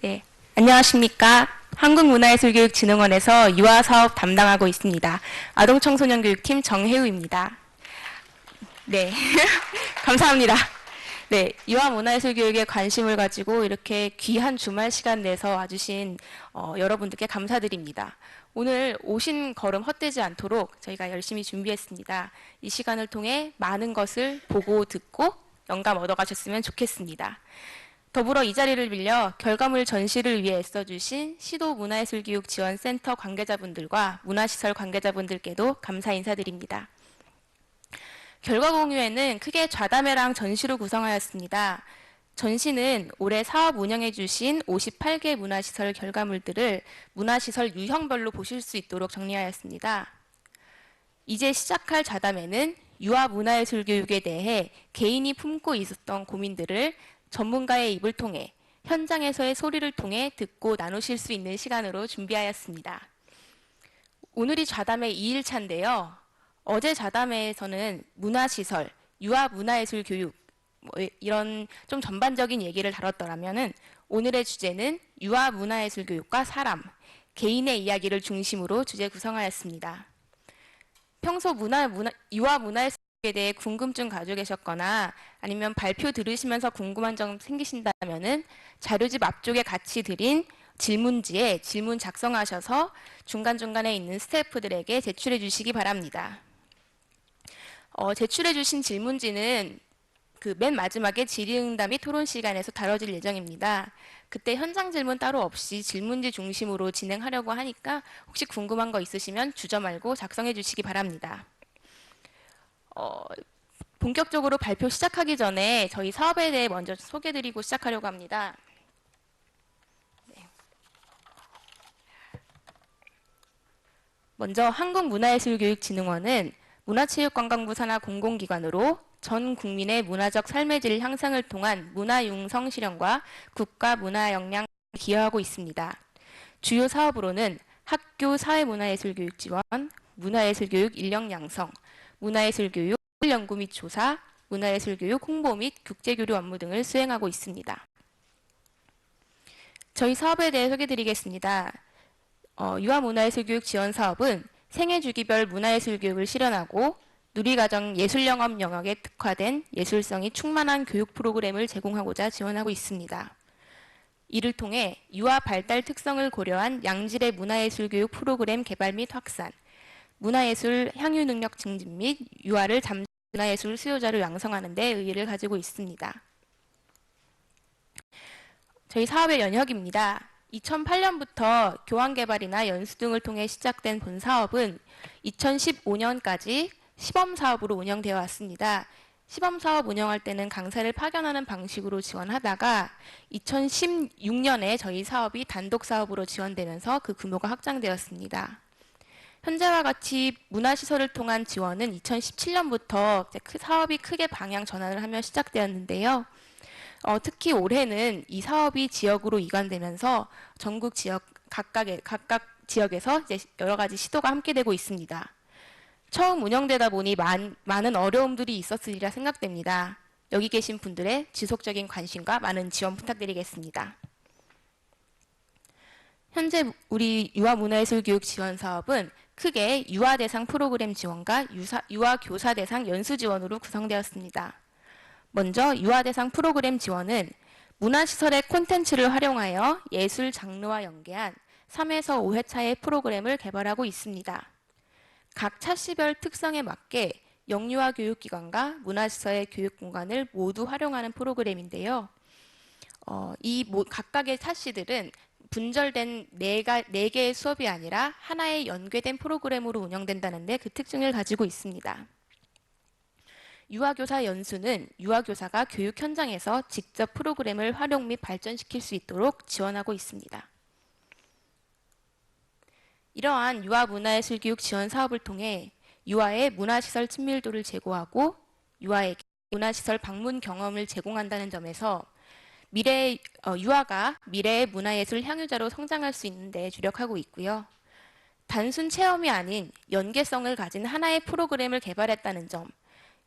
네, 안녕하십니까. 한국문화예술교육진흥원에서 유아사업 담당하고 있습니다. 아동청소년교육팀 정혜우입니다. 네, 감사합니다. 네, 유아문화예술교육에 관심을 가지고 이렇게 귀한 주말 시간 내서 와주신 여러분들께 감사드립니다. 오늘 오신 걸음 헛되지 않도록 저희가 열심히 준비했습니다. 이 시간을 통해 많은 것을 보고 듣고 영감 얻어가셨으면 좋겠습니다. 더불어 이 자리를 빌려 결과물 전시를 위해 애써주신 시도문화예술교육지원센터 관계자분들과 문화시설 관계자분들께도 감사 인사드립니다. 결과 공유에는 크게 좌담회랑 전시로 구성하였습니다. 전시는 올해 사업 운영해 주신 58개 문화시설 결과물들을 문화시설 유형별로 보실 수 있도록 정리하였습니다. 이제 시작할 좌담회는 유아 문화예술교육에 대해 개인이 품고 있었던 고민들을 전문가의 입을 통해 현장에서의 소리를 통해 듣고 나누실 수 있는 시간으로 준비하였습니다. 오늘이 좌담회 2일차인데요. 어제 좌담회에서는 문화시설, 유아 문화예술 교육 이런 좀 전반적인 얘기를 다뤘더라면은 오늘의 주제는 유아 문화예술 교육과 사람, 개인의 이야기를 중심으로 주제 구성하였습니다. 평소 유아 문화예술에 대해 궁금증 가지고 계셨거나 아니면 발표 들으시면서 궁금한 점 생기신다면은 자료집 앞쪽에 같이 드린 질문지에 질문 작성하셔서 중간중간에 있는 스태프들에게 제출해 주시기 바랍니다. 제출해 주신 질문지는 그 맨 마지막에 질의응답 및 토론 시간에서 다뤄질 예정입니다. 그때 현장 질문 따로 없이 질문지 중심으로 진행하려고 하니까 혹시 궁금한 거 있으시면 주저 말고 작성해 주시기 바랍니다. 본격적으로 발표 시작하기 전에 저희 사업에 대해 먼저 소개드리고 시작하려고 합니다. 네. 먼저 한국문화예술교육진흥원은 문화체육관광부 산하 공공기관으로 전 국민의 문화적 삶의 질 향상을 통한 문화융성 실현과 국가 문화 역량을 기여하고 있습니다. 주요 사업으로는 학교 사회문화예술교육 지원, 문화예술교육 인력 양성, 문화예술교육 연구 및 조사, 문화예술교육 홍보 및 국제교류 업무 등을 수행하고 있습니다. 저희 사업에 대해 소개드리겠습니다. 유아문화예술교육 지원 사업은 생애주기별 문화예술교육을 실현하고 누리과정 예술영업 영역에 특화된 예술성이 충만한 교육 프로그램을 제공하고자 지원하고 있습니다. 이를 통해 유아 발달 특성을 고려한 양질의 문화예술교육 프로그램 개발 및 확산, 문화예술 향유 능력 증진 및 유아를 잠재 문화예술 수요자를 양성하는 데 의의를 가지고 있습니다. 저희 사업의 연혁입니다. 2008년부터 교환개발이나 연수 등을 통해 시작된 본 사업은 2015년까지 시범사업으로 운영되어 왔습니다. 시범사업 운영할 때는 강사를 파견하는 방식으로 지원하다가 2016년에 저희 사업이 단독사업으로 지원되면서 그 규모가 확장되었습니다. 현재와 같이 문화시설을 통한 지원은 2017년부터 사업이 크게 방향 전환을 하며 시작되었는데요. 특히 올해는 이 사업이 지역으로 이관되면서 전국 지역 각각 지역에서 이제 여러 가지 시도가 함께 되고 있습니다. 처음 운영되다 보니 많은 어려움들이 있었으리라 생각됩니다. 여기 계신 분들의 지속적인 관심과 많은 지원 부탁드리겠습니다. 현재 우리 유아문화예술교육 지원 사업은 크게 유아 대상 프로그램 지원과 유아 교사 대상 연수 지원으로 구성되었습니다. 먼저 유아 대상 프로그램 지원은 문화시설의 콘텐츠를 활용하여 예술 장르와 연계한 3에서 5회차의 프로그램을 개발하고 있습니다. 각 차시별 특성에 맞게 영유아 교육기관과 문화시설의 교육공간을 모두 활용하는 프로그램인데요. 이 각각의 차시들은 분절된 4개의 수업이 아니라 하나의 연계된 프로그램으로 운영된다는 데 그 특징을 가지고 있습니다. 유아교사 연수는 유아교사가 교육 현장에서 직접 프로그램을 활용 및 발전시킬 수 있도록 지원하고 있습니다. 이러한 유아문화예술교육 지원 사업을 통해 유아의 문화시설 친밀도를 제고하고 유아에게 문화시설 방문 경험을 제공한다는 점에서 유아가 미래의 문화예술 향유자로 성장할 수 있는 데 주력하고 있고요. 단순 체험이 아닌 연계성을 가진 하나의 프로그램을 개발했다는 점,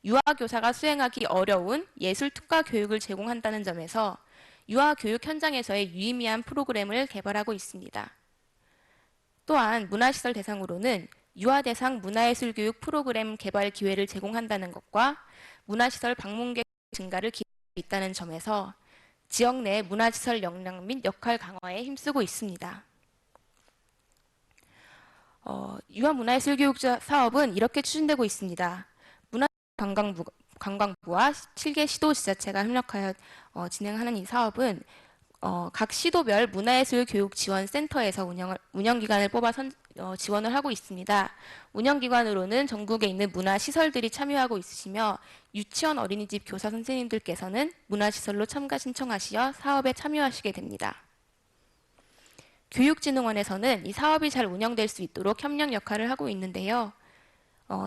유아 교사가 수행하기 어려운 예술 특화 교육을 제공한다는 점에서 유아 교육 현장에서의 유의미한 프로그램을 개발하고 있습니다. 또한 문화시설 대상으로는 유아 대상 문화예술 교육 프로그램 개발 기회를 제공한다는 것과 문화시설 방문객 증가를 기대하고 있다는 점에서 지역 내 문화시설 역량 및 역할 강화에 힘쓰고 있습니다. 유아 문화예술 교육 사업은 이렇게 추진되고 있습니다. 문화관광부와 7개 시도 지자체가 협력하여 진행하는 이 사업은 각 시도별 문화예술 교육 지원 센터에서 운영기관을 뽑아 지원을 하고 있습니다. 운영기관으로는 전국에 있는 문화시설들이 참여하고 있으시며 유치원 어린이집 교사 선생님들께서는 문화시설로 참가 신청하시어 사업에 참여하시게 됩니다. 교육진흥원에서는 이 사업이 잘 운영될 수 있도록 협력 역할을 하고 있는데요.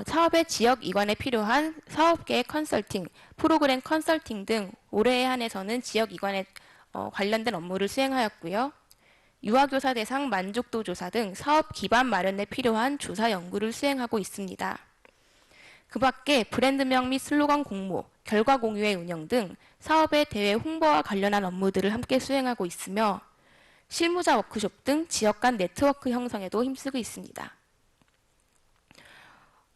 사업의 지역 이관에 필요한 사업계획 컨설팅, 프로그램 컨설팅 등 올해에 한해서는 지역 이관에 관련된 업무를 수행하였고요. 유아교사 대상 만족도 조사 등 사업 기반 마련에 필요한 조사 연구를 수행하고 있습니다. 그 밖에 브랜드명 및 슬로건 공모, 결과 공유의 운영 등 사업의 대외 홍보와 관련한 업무들을 함께 수행하고 있으며 실무자 워크숍 등 지역 간 네트워크 형성에도 힘쓰고 있습니다.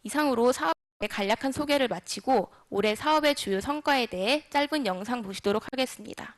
이상으로 사업의 간략한 소개를 마치고 올해 사업의 주요 성과에 대해 짧은 영상 보시도록 하겠습니다.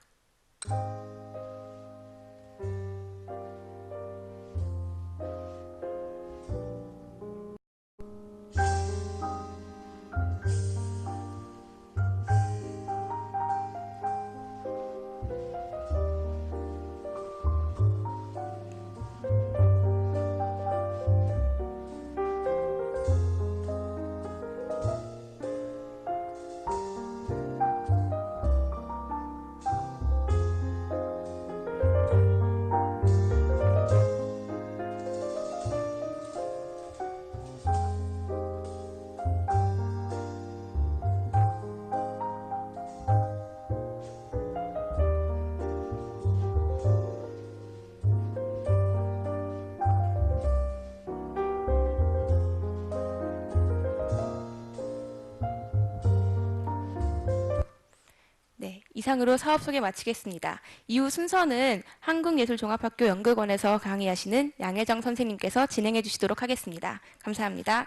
네, 이상으로 사업 소개 마치겠습니다. 이후 순서는 한국예술종합학교 연극원에서 강의하시는 양혜정 선생님께서 진행해 주시도록 하겠습니다. 감사합니다.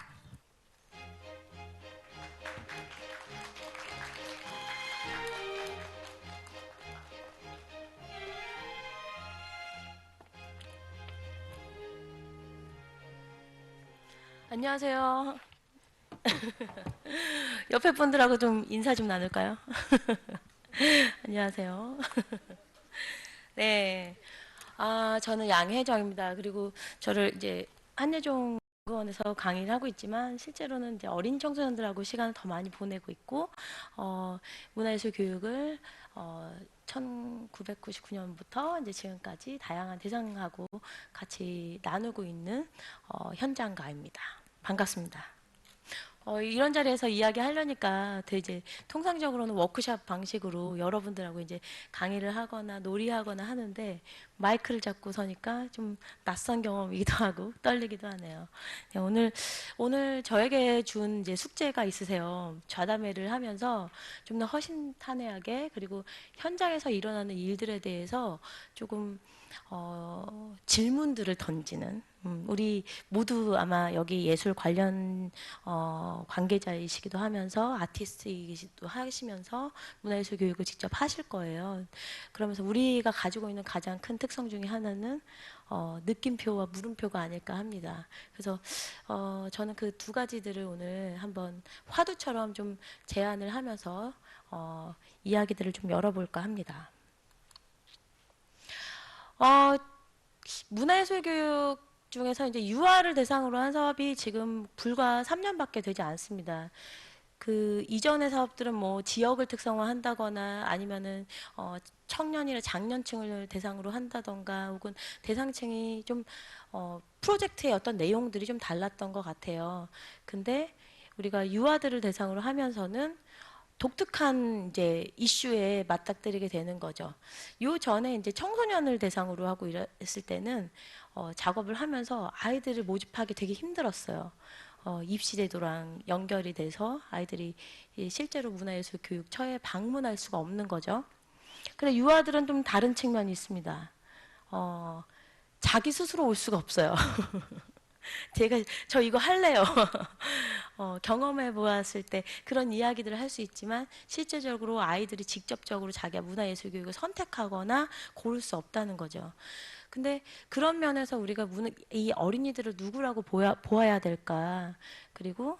안녕하세요. 옆에 분들하고 좀 인사 좀 나눌까요? 안녕하세요. 네. 저는 양혜정입니다. 그리고 저를 이제 한예종 의원에서 강의를 하고 있지만 실제로는 이제 어린 청소년들하고 시간을 더 많이 보내고 있고 문화예술 교육을 1999년부터 이제 지금까지 다양한 대상하고 같이 나누고 있는 현장가입니다. 반갑습니다. 이런 자리에서 이야기하려니까 이제 통상적으로는 워크숍 방식으로 여러분들하고 이제 강의를 하거나 놀이하거나 하는데 마이크를 잡고 서니까 좀 낯선 경험이기도 하고 떨리기도 하네요. 네, 오늘 저에게 준 이제 숙제가 있으세요. 좌담회를 하면서 좀 더 허심탄회하게 그리고 현장에서 일어나는 일들에 대해서 조금 질문들을 던지는 우리 모두 아마 여기 예술 관련 관계자이시기도 하면서 아티스트이기도 하시면서 문화예술 교육을 직접 하실 거예요. 그러면서 우리가 가지고 있는 가장 큰 특성 중에 하나는 느낌표와 물음표가 아닐까 합니다. 그래서 저는 그 두 가지들을 오늘 한번 화두처럼 좀 제안을 하면서 이야기들을 좀 열어볼까 합니다. 문화예술 교육 중에서 이제 유아를 대상으로 한 사업이 지금 불과 3년밖에 되지 않습니다. 그 이전의 사업들은 뭐 지역을 특성화한다거나 아니면은 청년이나 장년층을 대상으로 한다던가 혹은 대상층이 좀 프로젝트의 어떤 내용들이 좀 달랐던 것 같아요. 근데 우리가 유아들을 대상으로 하면서는 독특한 이제 이슈에 맞닥뜨리게 되는 거죠. 요 전에 이제 청소년을 대상으로 하고 이랬을 때는 작업을 하면서 아이들을 모집하기 되게 힘들었어요. 입시제도랑 연결이 돼서 아이들이 실제로 문화예술 교육처에 방문할 수가 없는 거죠. 근데 유아들은 좀 다른 측면이 있습니다. 자기 스스로 올 수가 없어요. 제가 저 이거 할래요. 경험해 보았을 때 그런 이야기들을 할 수 있지만 실제적으로 아이들이 직접적으로 자기가 문화예술 교육을 선택하거나 고를 수 없다는 거죠. 근데 그런 면에서 우리가 이 어린이들을 누구라고 보아야 될까? 그리고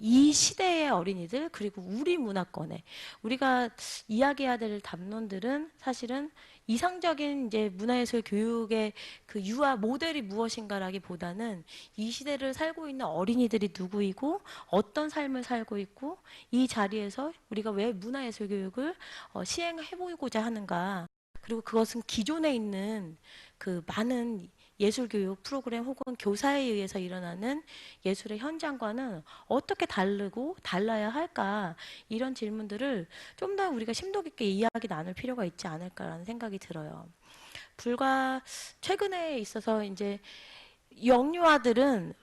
이 시대의 어린이들 그리고 우리 문화권에 우리가 이야기해야 될 담론들은 사실은 이상적인 이제 문화예술 교육의 그 유아 모델이 무엇인가라기보다는 이 시대를 살고 있는 어린이들이 누구이고 어떤 삶을 살고 있고 이 자리에서 우리가 왜 문화예술 교육을 시행해 보고자 하는가. 그리고 그것은 기존에 있는 그 많은 예술 교육 프로그램 혹은 교사에 의해서 일어나는 예술의 현장과는 어떻게 다르고 달라야 할까 이런 질문들을 좀 더 우리가 심도 깊게 이야기 나눌 필요가 있지 않을까라는 생각이 들어요. 불과 최근에 있어서 이제 영유아들은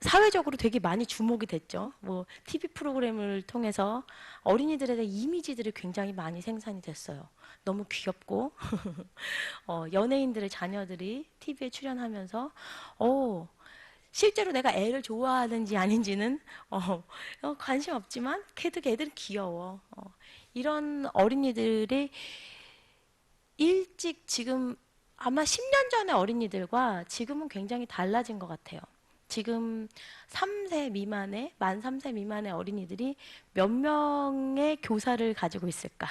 사회적으로 되게 많이 주목이 됐죠. 뭐 TV 프로그램을 통해서 어린이들에 대한 이미지들이 굉장히 많이 생산이 됐어요. 너무 귀엽고 연예인들의 자녀들이 TV에 출연하면서 실제로 내가 애를 좋아하는지 아닌지는 관심 없지만 걔들은 귀여워. 이런 어린이들이 일찍 지금 아마 10년 전의 어린이들과 지금은 굉장히 달라진 것 같아요. 지금 3세 미만의, 만 3세 미만의 어린이들이 몇 명의 교사를 가지고 있을까?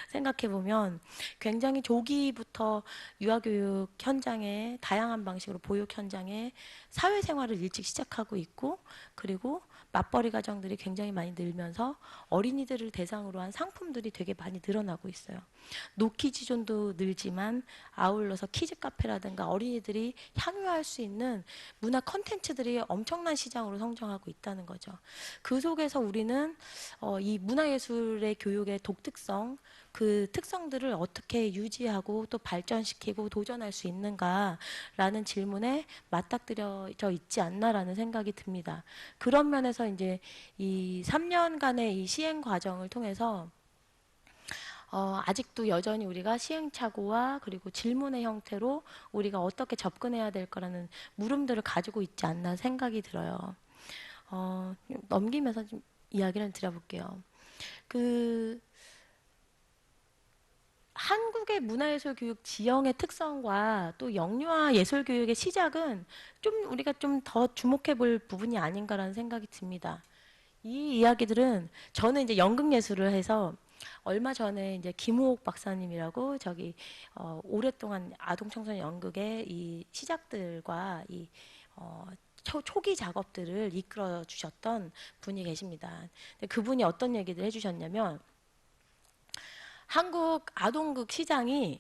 생각해 보면 굉장히 조기부터 유아교육 현장에 다양한 방식으로 보육 현장에 사회생활을 일찍 시작하고 있고 그리고 맞벌이 가정들이 굉장히 많이 늘면서 어린이들을 대상으로 한 상품들이 되게 많이 늘어나고 있어요. 노키즈존도 늘지만 아울러서 키즈 카페라든가 어린이들이 향유할 수 있는 문화 컨텐츠들이 엄청난 시장으로 성장하고 있다는 거죠. 그 속에서 우리는 이 문화예술의 교육의 독특성 그 특성들을 어떻게 유지하고 또 발전시키고 도전할 수 있는가라는 질문에 맞닥뜨려져 있지 않나라는 생각이 듭니다. 그런 면에서 이제 이 3년간의 이 시행 과정을 통해서 아직도 여전히 우리가 시행착오와 그리고 질문의 형태로 우리가 어떻게 접근해야 될 거라는 물음들을 가지고 있지 않나 생각이 들어요. 넘기면서 좀 이야기를 드려볼게요. 그 한국의 문화예술 교육 지형의 특성과 또 영유아 예술 교육의 시작은 좀 우리가 좀 더 주목해 볼 부분이 아닌가라는 생각이 듭니다. 이 이야기들은 저는 이제 연극 예술을 해서 얼마 전에 이제 김우옥 박사님이라고 저기 오랫동안 아동 청소년 연극의 이 시작들과 이 초기 작업들을 이끌어 주셨던 분이 계십니다. 근데 그분이 어떤 얘기를 해주셨냐면 한국 아동극 시장이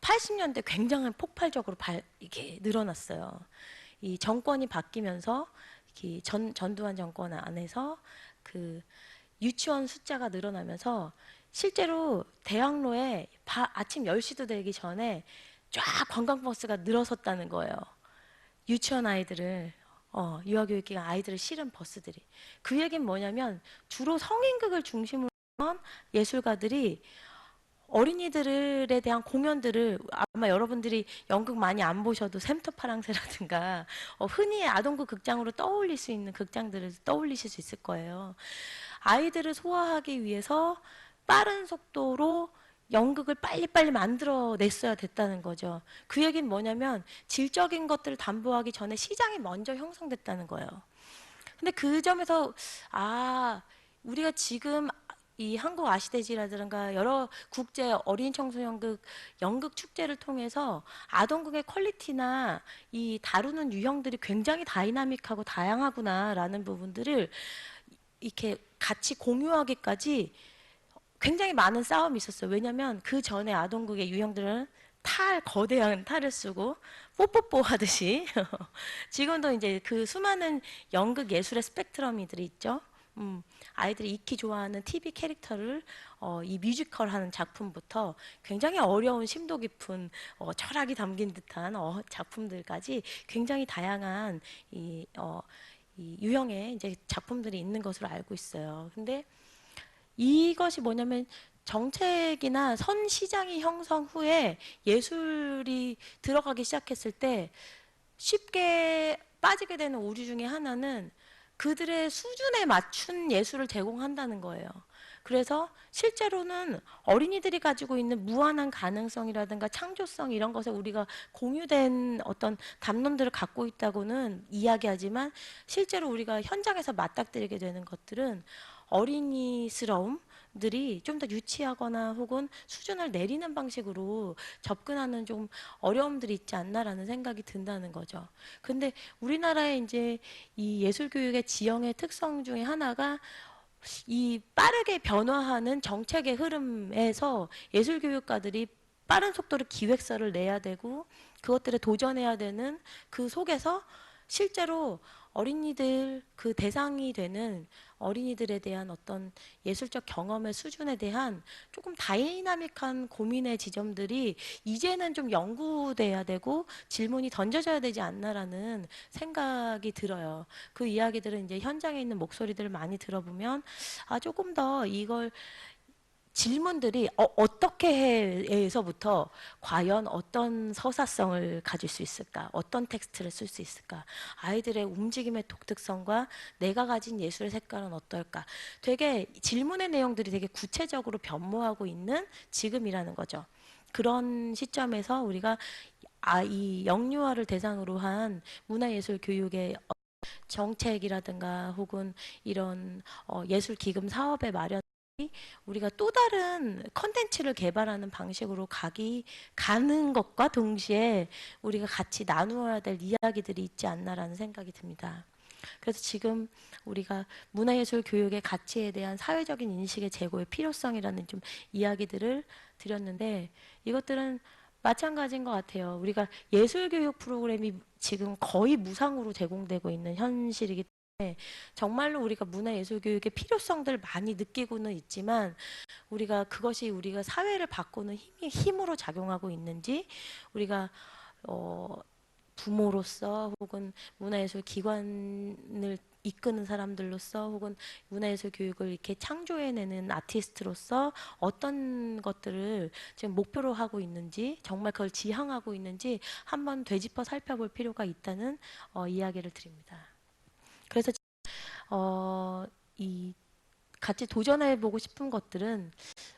80년대 굉장히 폭발적으로 이렇게 늘어났어요. 이 정권이 바뀌면서 전두환 정권 안에서 그 유치원 숫자가 늘어나면서 실제로 대학로에 아침 10시도 되기 전에 쫙 관광버스가 늘어섰다는 거예요. 유치원 아이들을 유아교육기관 아이들을 실은 버스들이. 그 얘기는 뭐냐면 주로 성인극을 중심으로 한 예술가들이 어린이들에 대한 공연들을 아마 여러분들이 연극 많이 안 보셔도 샘터파랑새라든가 흔히 아동극 극장으로 떠올릴 수 있는 극장들을 떠올리실 수 있을 거예요. 아이들을 소화하기 위해서 빠른 속도로 연극을 빨리빨리 만들어냈어야 됐다는 거죠. 그 얘기는 뭐냐면 질적인 것들을 담보하기 전에 시장이 먼저 형성됐다는 거예요. 근데 그 점에서 우리가 지금 이 한국 아시대지라든가 여러 국제 어린 청소년극 연극 축제를 통해서 아동극의 퀄리티나 이 다루는 유형들이 굉장히 다이나믹하고 다양하구나라는 부분들을 이렇게 같이 공유하기까지 굉장히 많은 싸움이 있었어요. 왜냐하면 그 전에 아동극의 유형들은 거대한 탈을 쓰고 뽀뽀뽀 하듯이 지금도 이제 그 수많은 연극 예술의 스펙트럼이들이 있죠. 아이들이 익히 좋아하는 TV 캐릭터를 이 뮤지컬 하는 작품부터 굉장히 어려운 심도 깊은 철학이 담긴 듯한 작품들까지 굉장히 다양한 이 유형의 이제 작품들이 있는 것으로 알고 있어요. 근데 이것이 뭐냐면 정책이나 선 시장이 형성 후에 예술이 들어가기 시작했을 때 쉽게 빠지게 되는 오류 중에 하나는 그들의 수준에 맞춘 예술을 제공한다는 거예요. 그래서 실제로는 어린이들이 가지고 있는 무한한 가능성이라든가 창조성 이런 것에 우리가 공유된 어떤 담론들을 갖고 있다고는 이야기하지만 실제로 우리가 현장에서 맞닥뜨리게 되는 것들은 어린이스러움들이 좀 더 유치하거나 혹은 수준을 내리는 방식으로 접근하는 좀 어려움들이 있지 않나라는 생각이 든다는 거죠. 근데 우리나라의 이제 이 예술교육의 지형의 특성 중에 하나가 이 빠르게 변화하는 정책의 흐름에서 예술교육가들이 빠른 속도로 기획서를 내야 되고 그것들에 도전해야 되는 그 속에서 실제로 어린이들 그 대상이 되는 어린이들에 대한 어떤 예술적 경험의 수준에 대한 조금 다이나믹한 고민의 지점들이 이제는 좀 연구돼야 되고 질문이 던져져야 되지 않나라는 생각이 들어요. 그 이야기들은 이제 현장에 있는 목소리들을 많이 들어보면 조금 더 이걸 질문들이 어떻게 해서부터 과연 어떤 서사성을 가질 수 있을까? 어떤 텍스트를 쓸 수 있을까? 아이들의 움직임의 독특성과 내가 가진 예술의 색깔은 어떨까? 되게 질문의 내용들이 되게 구체적으로 변모하고 있는 지금이라는 거죠. 그런 시점에서 우리가 이 영유아를 대상으로 한 문화예술 교육의 정책이라든가 혹은 이런 예술 기금 사업의 마련 우리가 또 다른 컨텐츠를 개발하는 방식으로 가는 것과 동시에 우리가 같이 나누어야 될 이야기들이 있지 않나라는 생각이 듭니다. 그래서 지금 우리가 문화예술 교육의 가치에 대한 사회적인 인식의 제고의 필요성이라는 좀 이야기들을 드렸는데 이것들은 마찬가지인 것 같아요. 우리가 예술교육 프로그램이 지금 거의 무상으로 제공되고 있는 현실이기 때문에 정말로 우리가 문화예술교육의 필요성들을 많이 느끼고는 있지만 우리가 그것이 우리가 사회를 바꾸는 힘으로 작용하고 있는지 우리가 부모로서 혹은 문화예술 기관을 이끄는 사람들로서 혹은 문화예술 교육을 이렇게 창조해내는 아티스트로서 어떤 것들을 지금 목표로 하고 있는지 정말 그걸 지향하고 있는지 한번 되짚어 살펴볼 필요가 있다는 이야기를 드립니다. 그래서 이 같이 도전해보고 싶은 것들은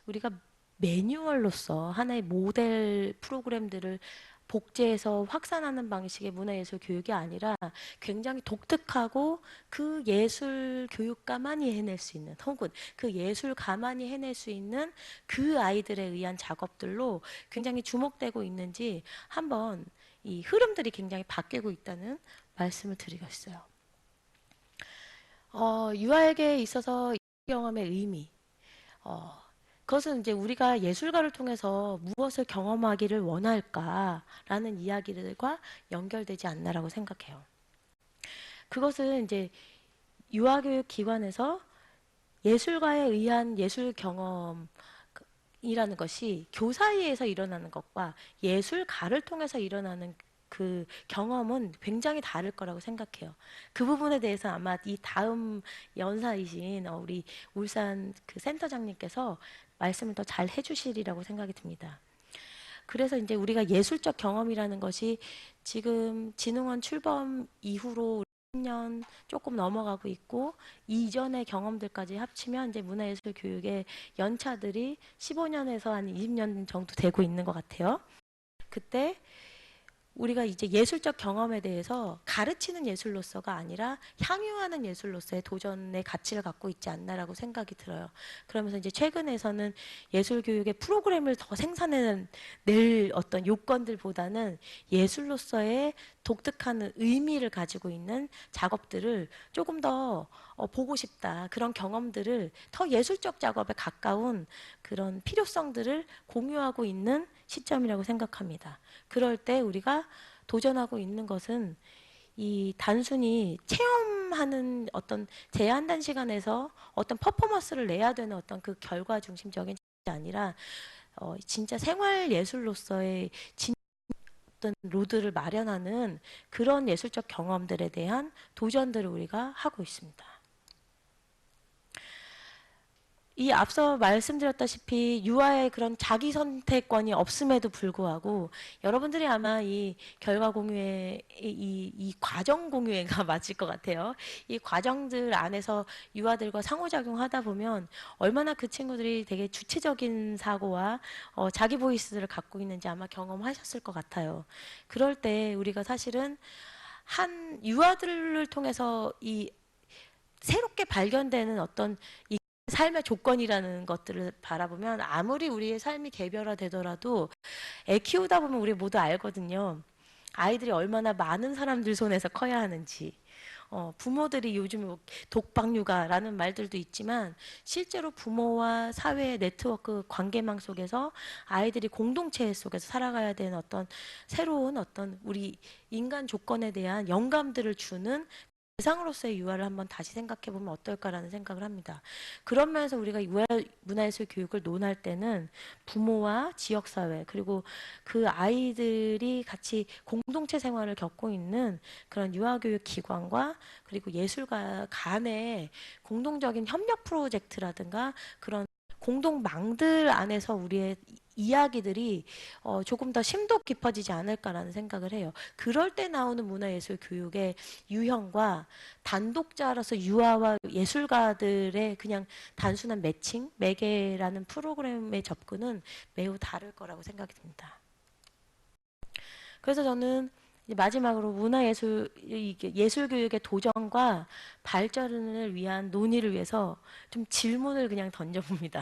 우리가 매뉴얼로서 하나의 모델 프로그램들을 복제해서 확산하는 방식의 문화예술 교육이 아니라 굉장히 독특하고 그 예술 교육가만이 해낼 수 있는 혹은 그 예술가만이 해낼 수 있는 그 아이들에 의한 작업들로 굉장히 주목되고 있는지 한번 이 흐름들이 굉장히 바뀌고 있다는 말씀을 드리겠어요. 유아에게 있어서 경험의 의미 그것은 이제 우리가 예술가를 통해서 무엇을 경험하기를 원할까라는 이야기들과 연결되지 않나라고 생각해요. 그것은 이제 유아교육 기관에서 예술가에 의한 예술 경험이라는 것이 교사에서 일어나는 것과 예술가를 통해서 일어나는 그 경험은 굉장히 다를 거라고 생각해요. 그 부분에 대해서 아마 이 다음 연사이신 우리 울산 그 센터장님께서 말씀을 더 잘 해주시리라고 생각이 듭니다. 그래서 이제 우리가 예술적 경험이라는 것이 지금 진흥원 출범 이후로 10년 조금 넘어가고 있고 이전의 경험들까지 합치면 이제 문화예술 교육의 연차들이 15년에서 한 20년 정도 되고 있는 것 같아요. 그때 우리가 이제 예술적 경험에 대해서 가르치는 예술로서가 아니라 향유하는 예술로서의 도전의 가치를 갖고 있지 않나라고 생각이 들어요. 그러면서 이제 최근에서는 예술 교육의 프로그램을 더 생산해낼 어떤 요건들보다는 예술로서의 독특한 의미를 가지고 있는 작업들을 조금 더 보고 싶다. 그런 경험들을 더 예술적 작업에 가까운 그런 필요성들을 공유하고 있는 시점이라고 생각합니다. 그럴 때 우리가 도전하고 있는 것은 이 단순히 체험하는 어떤 제한된 시간에서 어떤 퍼포먼스를 내야 되는 어떤 그 결과 중심적인 게 아니라 진짜 생활 예술로서의 어떤 로드를 마련하는 그런 예술적 경험들에 대한 도전들을 우리가 하고 있습니다. 이 앞서 말씀드렸다시피 유아의 그런 자기 선택권이 없음에도 불구하고 여러분들이 아마 이 결과 공유회 이 과정 공유회가 맞을 것 같아요. 이 과정들 안에서 유아들과 상호작용하다 보면 얼마나 그 친구들이 되게 주체적인 사고와 자기 보이스를 갖고 있는지 아마 경험하셨을 것 같아요. 그럴 때 우리가 사실은 한 유아들을 통해서 이 새롭게 발견되는 어떤 이 삶의 조건이라는 것들을 바라보면 아무리 우리의 삶이 개별화되더라도 애 키우다 보면 우리 모두 알거든요. 아이들이 얼마나 많은 사람들 손에서 커야 하는지. 부모들이 요즘 뭐 독박육아라는 말들도 있지만 실제로 부모와 사회의 네트워크 관계망 속에서 아이들이 공동체 속에서 살아가야 되는 어떤 새로운 어떤 우리 인간 조건에 대한 영감들을 주는 대상으로서의 유아를 한번 다시 생각해 보면 어떨까라는 생각을 합니다. 그런 면에서 우리가 유아 문화예술 교육을 논할 때는 부모와 지역사회 그리고 그 아이들이 같이 공동체 생활을 겪고 있는 그런 유아교육 기관과 그리고 예술가 간의 공동적인 협력 프로젝트라든가 그런 공동망들 안에서 우리의 이야기들이 조금 더 심도 깊어지지 않을까라는 생각을 해요. 그럴 때 나오는 문화예술 교육의 유형과 단독자로서 유아와 예술가들의 그냥 단순한 매칭, 매개라는 프로그램의 접근은 매우 다를 거라고 생각이 듭니다. 그래서 저는 이제 마지막으로 문화예술 예술 교육의 도전과 발전을 위한 논의를 위해서 좀 질문을 그냥 던져봅니다.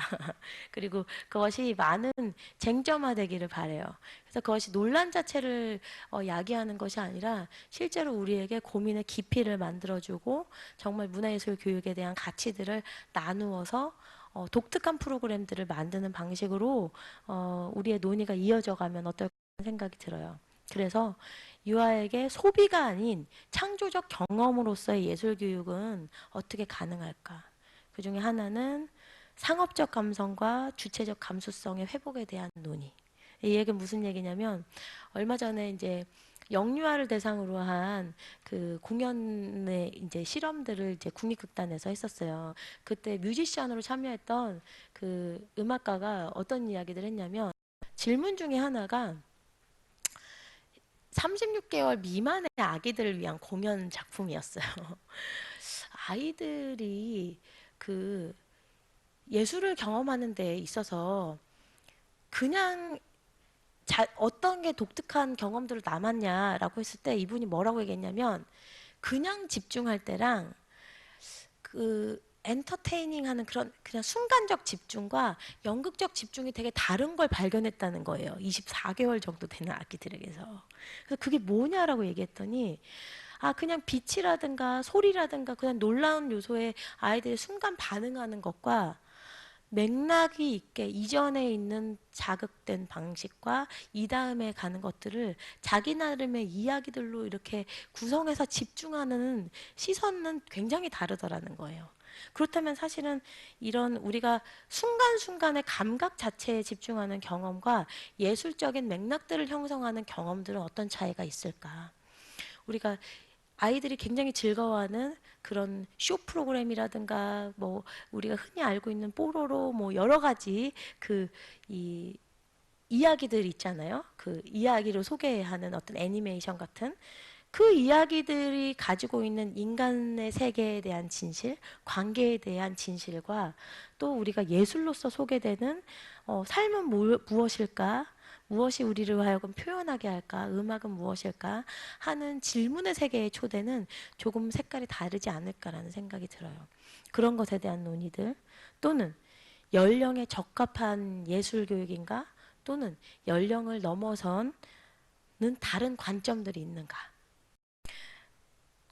그리고 그것이 많은 쟁점화되기를 바래요. 그래서 그것이 논란 자체를 야기하는 것이 아니라 실제로 우리에게 고민의 깊이를 만들어주고 정말 문화예술 교육에 대한 가치들을 나누어서 독특한 프로그램들을 만드는 방식으로 우리의 논의가 이어져 가면 어떨까 생각이 들어요. 그래서 유아에게 소비가 아닌 창조적 경험으로서의 예술 교육은 어떻게 가능할까? 그 중에 하나는 상업적 감성과 주체적 감수성의 회복에 대한 논의. 이 얘기는 무슨 얘기냐면 얼마 전에 이제 영유아를 대상으로 한 그 공연의 이제 실험들을 이제 국립극단에서 했었어요. 그때 뮤지션으로 참여했던 그 음악가가 어떤 이야기를 했냐면 질문 중에 하나가 36개월 미만의 아기들을 위한 공연 작품이었어요. 아이들이 그 예술을 경험하는 데 있어서 그냥 어떤 게 독특한 경험들을 남았냐라고 했을 때 이분이 뭐라고 얘기했냐면 그냥 집중할 때랑 그 엔터테이닝 하는 그런 그냥 순간적 집중과 연극적 집중이 되게 다른 걸 발견했다는 거예요. 24개월 정도 되는 아기들에게서. 그래서 그게 뭐냐라고 얘기했더니 그냥 빛이라든가 소리라든가 그냥 놀라운 요소에 아이들이 순간 반응하는 것과 맥락이 있게 이전에 있는 자극된 방식과 이 다음에 가는 것들을 자기 나름의 이야기들로 이렇게 구성해서 집중하는 시선은 굉장히 다르더라는 거예요. 그렇다면 사실은 이런 우리가 순간순간의 감각 자체에 집중하는 경험과 예술적인 맥락들을 형성하는 경험들은 어떤 차이가 있을까? 우리가 아이들이 굉장히 즐거워하는 그런 쇼 프로그램이라든가 뭐 우리가 흔히 알고 있는 뽀로로 뭐 여러 가지 그 이 이야기들 있잖아요. 그 이야기를 소개하는 어떤 애니메이션 같은 그 이야기들이 가지고 있는 인간의 세계에 대한 진실, 관계에 대한 진실과 또 우리가 예술로서 소개되는 삶은 무엇일까? 무엇이 우리를 하여금 표현하게 할까? 음악은 무엇일까? 하는 질문의 세계의 초대는 조금 색깔이 다르지 않을까라는 생각이 들어요. 그런 것에 대한 논의들 또는 연령에 적합한 예술 교육인가? 또는 연령을 넘어서는 다른 관점들이 있는가?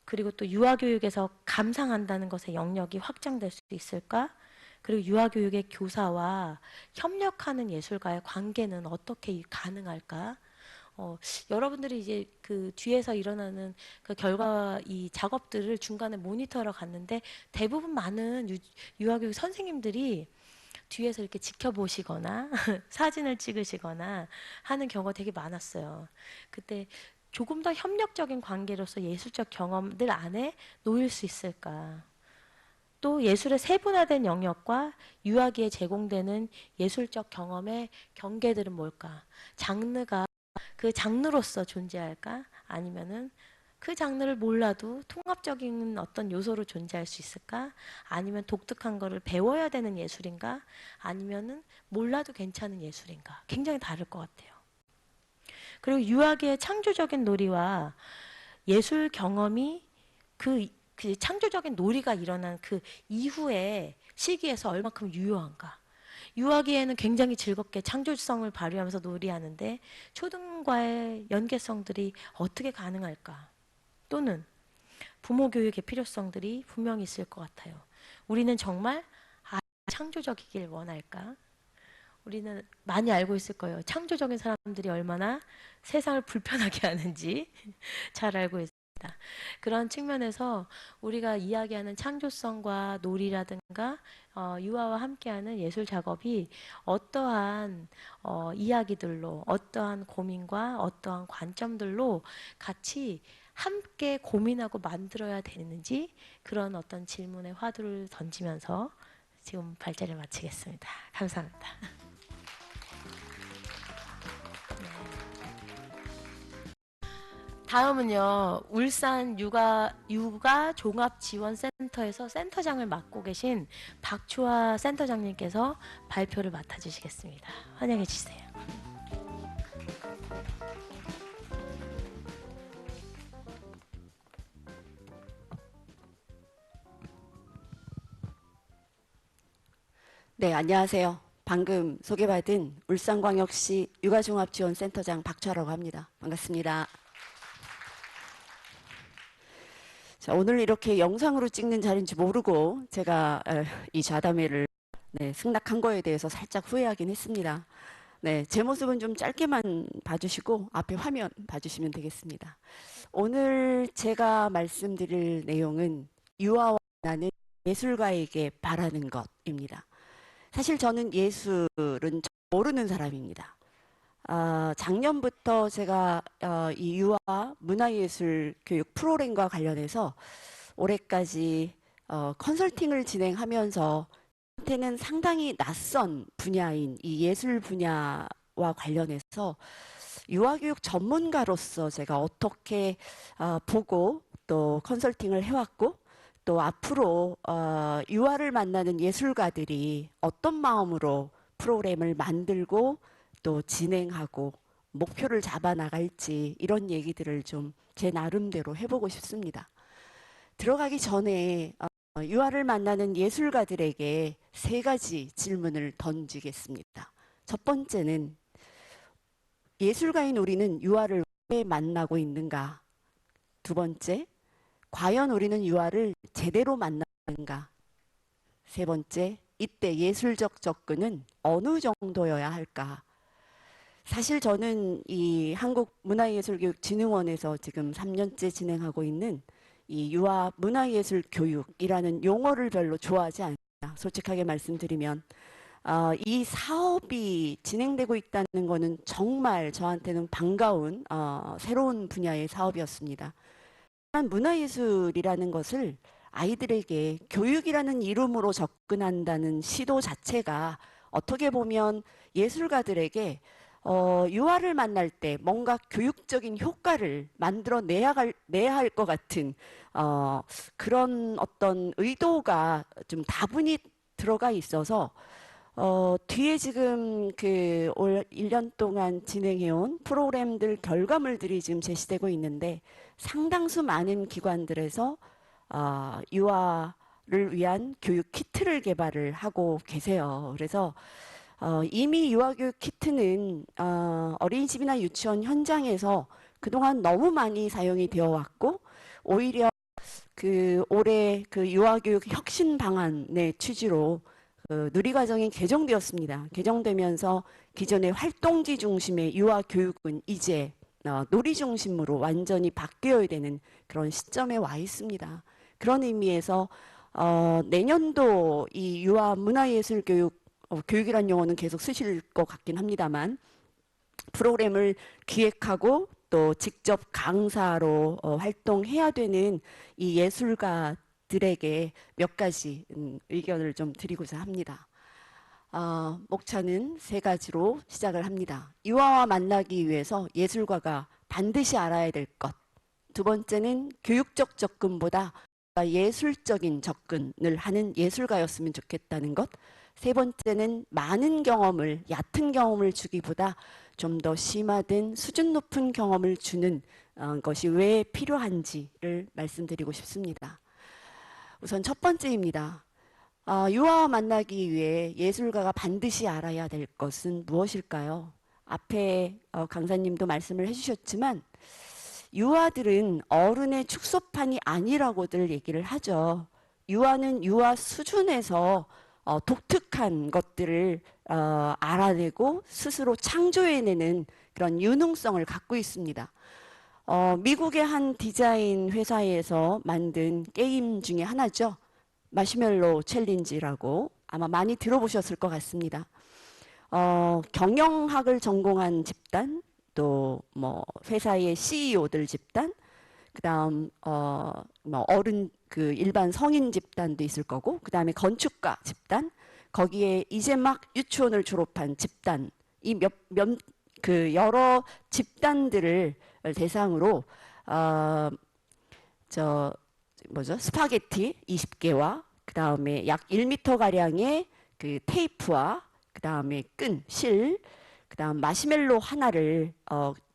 그리고 또 유아교육에서 감상한다는 것의 영역이 확장될 수 있을까? 그리고 유아교육의 교사와 협력하는 예술가의 관계는 어떻게 가능할까? 여러분들이 이제 그 뒤에서 일어나는 그 결과 이 작업들을 중간에 모니터하러 갔는데 대부분 많은 유아교육 선생님들이 뒤에서 이렇게 지켜보시거나 사진을 찍으시거나 하는 경우가 되게 많았어요. 그때 조금 더 협력적인 관계로서 예술적 경험들 안에 놓일 수 있을까? 또 예술의 세분화된 영역과 유아기에 제공되는 예술적 경험의 경계들은 뭘까? 장르가 그 장르로서 존재할까? 아니면은 그 장르를 몰라도 통합적인 어떤 요소로 존재할 수 있을까? 아니면 독특한 거를 배워야 되는 예술인가? 아니면은 몰라도 괜찮은 예술인가? 굉장히 다를 것 같아요. 그리고 유아기의 창조적인 놀이와 예술 경험이 그 창조적인 놀이가 일어난 그 이후의 시기에서 얼마큼 유효한가? 유아기에는 굉장히 즐겁게 창조성을 발휘하면서 놀이하는데 초등과의 연계성들이 어떻게 가능할까? 또는 부모 교육의 필요성들이 분명히 있을 것 같아요. 우리는 정말 창조적이길 원할까? 우리는 많이 알고 있을 거예요. 창조적인 사람들이 얼마나 세상을 불편하게 하는지 잘 알고 있습니다. 그런 측면에서 우리가 이야기하는 창조성과 놀이라든가 유아와 함께하는 예술 작업이 어떠한 이야기들로, 어떠한 고민과 어떠한 관점들로 같이 함께 고민하고 만들어야 되는지 그런 어떤 질문의 화두를 던지면서 지금 발제를 마치겠습니다. 감사합니다. 다음은요, 울산 육아 종합지원센터에서 센터장을 맡고 계신 박초아 센터장님께서 발표를 맡아주시겠습니다. 환영해 주세요. 네, 안녕하세요. 방금 소개받은 울산광역시 육아종합지원센터장 박초아라고 합니다. 반갑습니다. 자, 오늘 이렇게 영상으로 찍는 자리인지 모르고 제가 이 좌담회를 승낙한 거에 대해서 살짝 후회하긴 했습니다. 네, 제 모습은 좀 짧게만 봐주시고 앞에 화면 봐주시면 되겠습니다. 오늘 제가 말씀드릴 내용은 유아와 나는 예술가에게 바라는 것입니다. 사실 저는 예술은 모르는 사람입니다. 작년부터 제가 이 유아 문화예술 교육 프로그램과 관련해서 올해까지 컨설팅을 진행하면서 저한테는 상당히 낯선 분야인 이 예술 분야와 관련해서 유아교육 전문가로서 제가 어떻게 보고 또 컨설팅을 해왔고 또 앞으로 유아를 만나는 예술가들이 어떤 마음으로 프로그램을 만들고 또 진행하고 목표를 잡아 나갈지 이런 얘기들을 좀 제 나름대로 해보고 싶습니다. 들어가기 전에 유아를 만나는 예술가들에게 세 가지 질문을 던지겠습니다. 첫 번째는 예술가인 우리는 유아를 왜 만나고 있는가? 두 번째, 과연 우리는 유아를 제대로 만나는가? 세 번째, 이때 예술적 접근은 어느 정도여야 할까? 사실 저는 이 한국문화예술교육진흥원에서 지금 3년째 진행하고 있는 이 유아 문화예술 교육이라는 용어를 별로 좋아하지 않습니다. 솔직하게 말씀드리면 이 사업이 진행되고 있다는 것은 정말 저한테는 반가운 새로운 분야의 사업이었습니다. 문화예술이라는 것을 아이들에게 교육이라는 이름으로 접근한다는 시도 자체가 어떻게 보면 예술가들에게 유아를 만날 때 뭔가 교육적인 효과를 만들어내야 할 것 같은 그런 어떤 의도가 좀 다분히 들어가 있어서 뒤에 지금 그 올 1년 동안 진행해온 프로그램들 결과물들이 지금 제시되고 있는데 상당수 많은 기관들에서 유아를 위한 교육 키트를 개발을 하고 계세요. 그래서 이미 유아교육 키트는 어린이집이나 유치원 현장에서 그동안 너무 많이 사용이 되어 왔고 오히려 그 올해 그 유아교육 혁신 방안의 취지로 누리과정이 개정되었습니다. 개정되면서 기존의 활동지 중심의 유아교육은 이제 놀이 중심으로 완전히 바뀌어야 되는 그런 시점에 와 있습니다. 그런 의미에서 내년도 이 유아 문화예술 교육이란 용어는 계속 쓰실 것 같긴 합니다만 프로그램을 기획하고 또 직접 강사로 활동해야 되는 이 예술가 목차들에게 몇 가지 의견을 좀 드리고자 합니다. 목차는 세 가지로 시작을 합니다. 유아와 만나기 위해서 예술가가 반드시 알아야 될 것. 두 번째는 교육적 접근보다 예술적인 접근을 하는 예술가였으면 좋겠다는 것. 세 번째는 많은 경험을, 얕은 경험을 주기보다 좀 더 심화된 수준 높은 경험을 주는 것이 왜 필요한지를 말씀드리고 싶습니다. 우선 첫 번째입니다. 유아와 만나기 위해 예술가가 반드시 알아야 될 것은 무엇일까요? 앞에 강사님도 말씀을 해주셨지만 유아들은 어른의 축소판이 아니라고들 얘기를 하죠. 유아는 유아 수준에서 독특한 것들을 알아내고 스스로 창조해내는 그런 유능성을 갖고 있습니다. 미국의 한 디자인 회사에서 만든 게임 중에 하나죠. 마시멜로 챌린지라고 아마 많이 들어보셨을 것 같습니다. 경영학을 전공한 집단, 또 뭐 회사의 CEO들 집단, 그다음 뭐 어른 그 일반 성인 집단도 있을 거고, 그다음에 건축가 집단, 거기에 이제 막 유치원을 졸업한 집단, 이 그 여러 집단들을 대상으로 스파게티 20개와 그다음에 약 1m 가량의 그 테이프와 그다음에 끈, 실, 그다음 마시멜로 하나를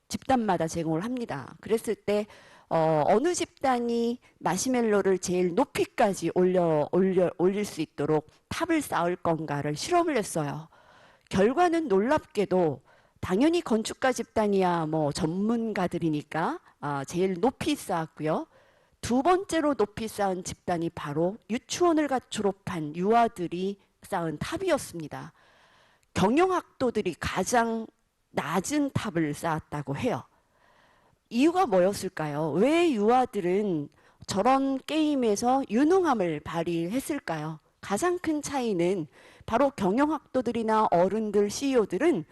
집단마다 제공을 합니다. 그랬을 때 어느 집단이 마시멜로를 제일 높이까지 올릴 수 있도록 탑을 쌓을 건가를 실험을 했어요. 결과는 놀랍게도 당연히 건축가 집단이야 뭐 전문가들이니까 제일 높이 쌓았고요. 두 번째로 높이 쌓은 집단이 바로 유치원을 졸업한 유아들이 쌓은 탑이었습니다. 경영학도들이 가장 낮은 탑을 쌓았다고 해요. 이유가 뭐였을까요? 왜 유아들은 저런 게임에서 유능함을 발휘했을까요? 가장 큰 차이는 바로 경영학도들이나 어른들, CEO들은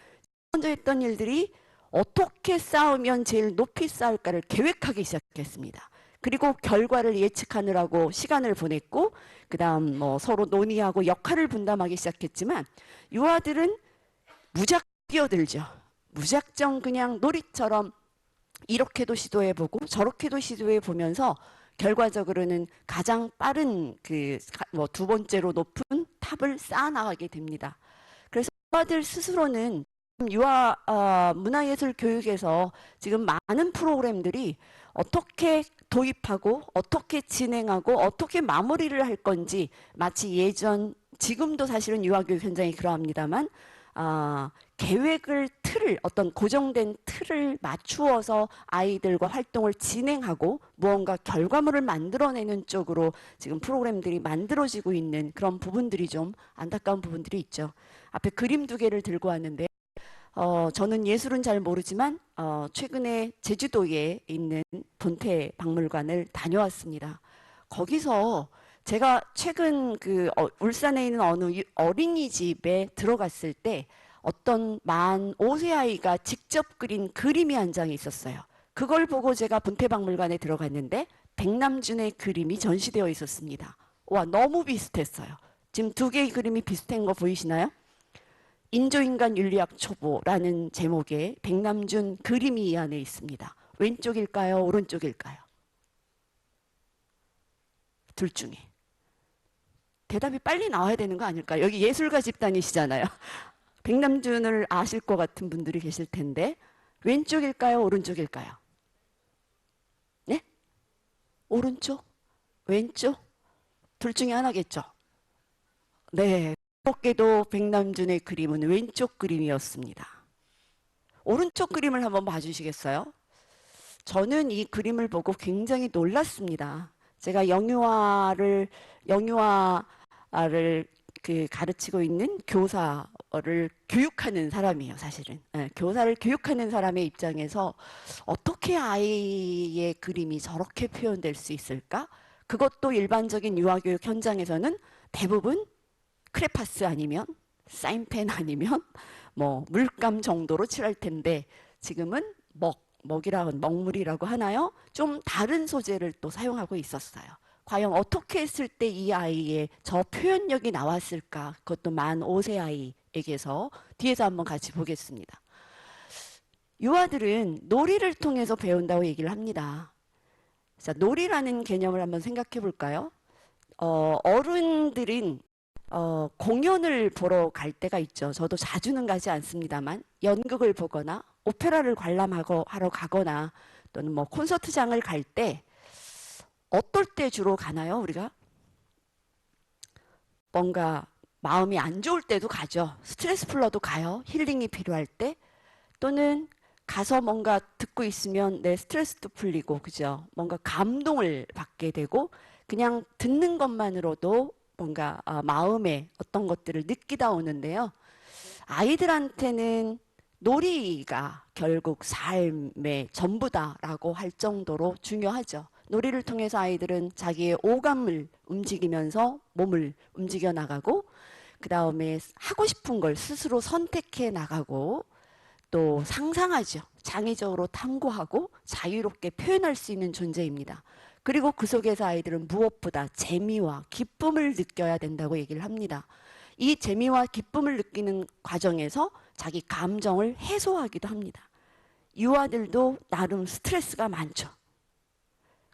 먼저 했던 일들이 어떻게 쌓으면 제일 높이 쌓을까를 계획하기 시작했습니다. 그리고 결과를 예측하느라고 시간을 보냈고, 그 다음 뭐 서로 논의하고 역할을 분담하기 시작했지만, 유아들은 무작 뛰어들죠. 무작정 그냥 놀이처럼 이렇게도 시도해보고 저렇게도 시도해보면서 결과적으로는 가장 빠른 뭐 두 번째로 높은 탑을 쌓아나가게 됩니다. 그래서 유아들 스스로는 유아 문화예술 교육에서 지금 많은 프로그램들이 어떻게 도입하고 어떻게 진행하고 어떻게 마무리를 할 건지 마치 지금도 사실은 유아교육 현장이 그러합니다만 계획을 어떤 고정된 틀을 맞추어서 아이들과 활동을 진행하고 무언가 결과물을 만들어내는 쪽으로 지금 프로그램들이 만들어지고 있는 그런 부분들이 좀 안타까운 부분들이 있죠. 앞에 그림 두 개를 들고 왔는데 저는 예술은 잘 모르지만 최근에 제주도에 있는 본태 박물관을 다녀왔습니다. 거기서 제가 최근 울산에 있는 어느 어린이집에 들어갔을 때 어떤 만 5세 아이가 직접 그린 그림이 한 장이 있었어요. 그걸 보고 제가 본태박물관에 들어갔는데 백남준의 그림이 전시되어 있었습니다. 와, 너무 비슷했어요. 지금 두 개의 그림이 비슷한 거 보이시나요? 인조인간 윤리학 초보라는 제목의 백남준 그림이 이 안에 있습니다. 왼쪽일까요? 오른쪽일까요? 둘 중에. 대답이 빨리 나와야 되는 거 아닐까요? 여기 예술가 집단이시잖아요. 백남준을 아실 것 같은 분들이 계실 텐데 왼쪽일까요? 오른쪽일까요? 네? 오른쪽? 왼쪽? 둘 중에 하나겠죠? 네. 공교롭게도 백남준의 그림은 왼쪽 그림이었습니다. 오른쪽 그림을 한번 봐주시겠어요? 저는 이 그림을 보고 굉장히 놀랐습니다. 제가 영유아를 가르치고 있는 교사를 교육하는 사람이에요, 사실은. 네, 교사를 교육하는 사람의 입장에서 어떻게 아이의 그림이 저렇게 표현될 수 있을까? 그것도 일반적인 유아교육 현장에서는 대부분 크레파스 아니면 사인펜 아니면 뭐 물감 정도로 칠할 텐데 지금은 먹물이라고 하나요? 좀 다른 소재를 또 사용하고 있었어요. 과연 어떻게 했을 때 이 아이의 저 표현력이 나왔을까? 그것도 만 5세 아이에게서 뒤에서 한번 같이 보겠습니다. 유아들은 놀이를 통해서 배운다고 얘기를 합니다. 자, 놀이라는 개념을 한번 생각해 볼까요? 어른들은 공연을 보러 갈 때가 있죠. 저도 자주는 가지 않습니다만 연극을 보거나 오페라를 하러 가거나 또는 뭐 콘서트장을 갈 때 어떨 때 주로 가나요, 우리가? 뭔가 마음이 안 좋을 때도 가죠. 스트레스 풀러도 가요. 힐링이 필요할 때. 또는 가서 뭔가 듣고 있으면 내 스트레스도 풀리고, 그죠? 뭔가 감동을 받게 되고, 그냥 듣는 것만으로도 뭔가 마음에 어떤 것들을 느끼다 오는데요. 아이들한테는 놀이가 결국 삶의 전부다라고 할 정도로 중요하죠. 놀이를 통해서 아이들은 자기의 오감을 움직이면서 몸을 움직여 나가고, 그 다음에 하고 싶은 걸 스스로 선택해 나가고, 또 상상하죠. 창의적으로 탐구하고 자유롭게 표현할 수 있는 존재입니다. 그리고 그 속에서 아이들은 무엇보다 재미와 기쁨을 느껴야 된다고 얘기를 합니다. 이 재미와 기쁨을 느끼는 과정에서 자기 감정을 해소하기도 합니다. 유아들도 나름 스트레스가 많죠.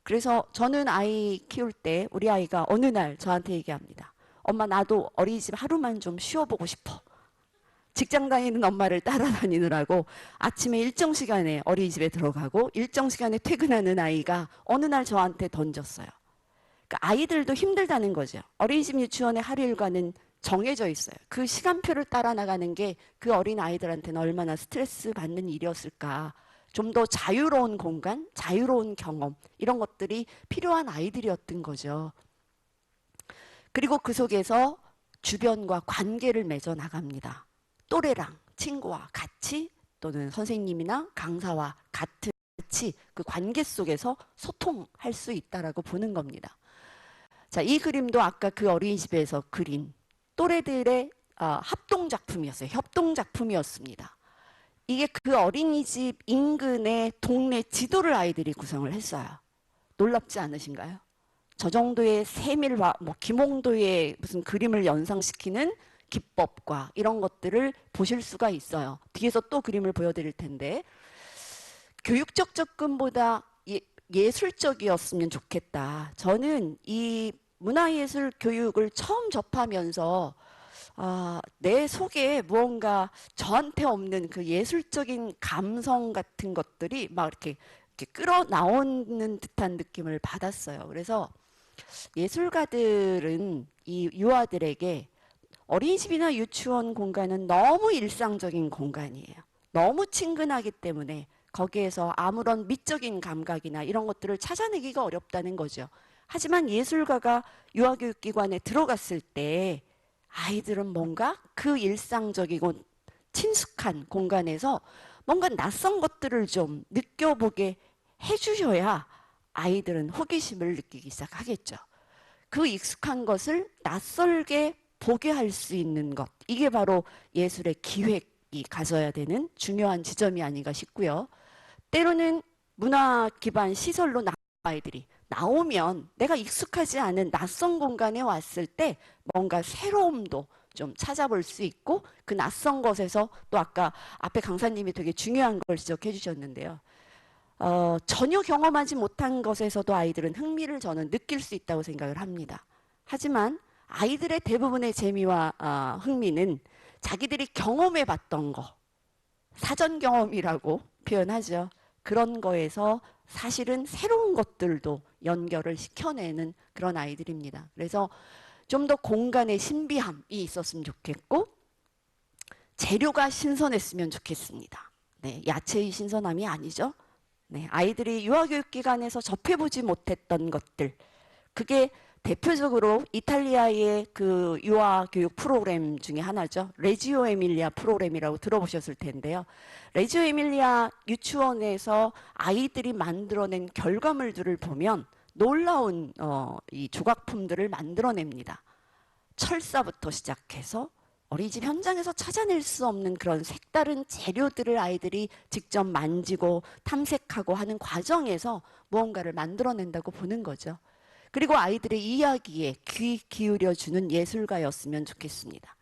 그래서 저는 아이 키울 때 우리 아이가 어느 날 저한테 얘기합니다. 엄마, 나도 어린이집 하루만 좀 쉬어보고 싶어. 직장 다니는 엄마를 따라다니느라고 아침에 일정 시간에 어린이집에 들어가고 일정 시간에 퇴근하는 아이가 어느 날 저한테 던졌어요. 그러니까 아이들도 힘들다는 거죠. 어린이집 유치원의 하루 일과는 정해져 있어요. 그 시간표를 따라 나가는 게 그 어린 아이들한테는 얼마나 스트레스 받는 일이었을까. 좀 더 자유로운 공간, 자유로운 경험, 이런 것들이 필요한 아이들이었던 거죠. 그리고 그 속에서 주변과 관계를 맺어 나갑니다. 또래랑 친구와 같이 또는 선생님이나 강사와 같이 그 관계 속에서 소통할 수 있다라고 보는 겁니다. 자, 이 그림도 아까 그 어린이집에서 그린 또래들의 합동작품이었어요. 협동작품이었습니다. 이게 그 어린이집 인근의 동네 지도를 아이들이 구성을 했어요. 놀랍지 않으신가요? 저 정도의 세밀화, 뭐 김홍도의 무슨 그림을 연상시키는 기법과 이런 것들을 보실 수가 있어요. 뒤에서 또 그림을 보여드릴 텐데, 교육적 접근보다 예술적이었으면 좋겠다. 저는 이 문화예술 교육을 처음 접하면서 내 속에 무언가 저한테 없는 그 예술적인 감성 같은 것들이 막 이렇게 끌어나오는 듯한 느낌을 받았어요. 그래서 예술가들은 이 유아들에게 어린이집이나 유치원 공간은 너무 일상적인 공간이에요. 너무 친근하기 때문에 거기에서 아무런 미적인 감각이나 이런 것들을 찾아내기가 어렵다는 거죠. 하지만 예술가가 유아교육기관에 들어갔을 때 아이들은 뭔가 그 일상적이고 친숙한 공간에서 뭔가 낯선 것들을 좀 느껴보게 해주셔야 아이들은 호기심을 느끼기 시작하겠죠. 그 익숙한 것을 낯설게 보게 할 수 있는 것, 이게 바로 예술의 기획이 가져야 되는 중요한 지점이 아닌가 싶고요. 때로는 문화 기반 시설로 아이들이 나오면 내가 익숙하지 않은 낯선 공간에 왔을 때 뭔가 새로움도 좀 찾아볼 수 있고, 그 낯선 것에서 또 아까 앞에 강사님이 되게 중요한 걸 지적해 주셨는데요. 전혀 경험하지 못한 것에서도 아이들은 흥미를 저는 느낄 수 있다고 생각을 합니다. 하지만 아이들의 대부분의 재미와 흥미는 자기들이 경험해 봤던 거, 사전 경험이라고 표현하죠. 그런 거에서 사실은 새로운 것들도 연결을 시켜내는 그런 아이들입니다. 그래서 좀 더 공간의 신비함이 있었으면 좋겠고, 재료가 신선했으면 좋겠습니다. 네, 야채의 신선함이 아니죠. 네, 아이들이 유아교육기관에서 접해보지 못했던 것들, 그게 대표적으로 이탈리아의 그 유아교육 프로그램 중에 하나죠. 레지오 에밀리아 프로그램이라고 들어보셨을 텐데요. 레지오 에밀리아 유치원에서 아이들이 만들어낸 결과물들을 보면 놀라운 이 조각품들을 만들어냅니다. 철사부터 시작해서 어린이집 현장에서 찾아낼 수 없는 그런 색다른 재료들을 아이들이 직접 만지고 탐색하고 하는 과정에서 무언가를 만들어낸다고 보는 거죠. 그리고 아이들의 이야기에 귀 기울여주는 예술가였으면 좋겠습니다.